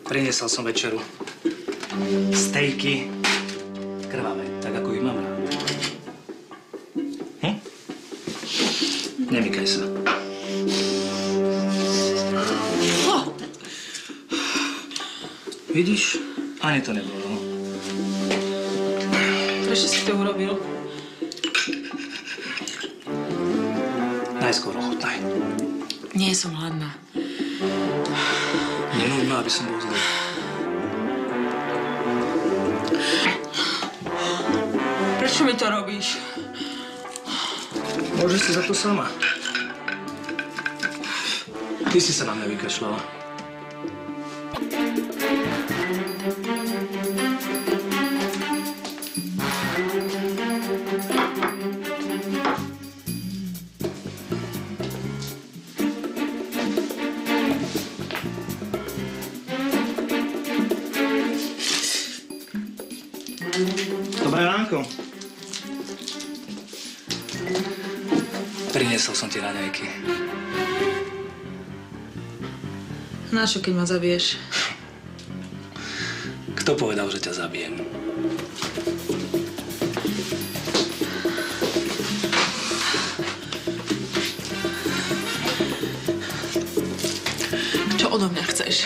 Priniesol som večeru. Stejky. Krvavé, tak ako ich mám rád. Nemykaj sa. Vidíš? Ani to nebolo. Prečo si to urobil? Najskôr ochutnaj. Nie som hladná. Nenúď ma, aby som bol zlý. Prečo mi to robíš? Môžeš si za to sama. Ty si sa na mňa vykašľala. Dobré ránko. Priniesol som ti raňajky. Na čo, keď ma zabiješ? Kto povedal, že ťa zabijem? Čo odo mňa chceš?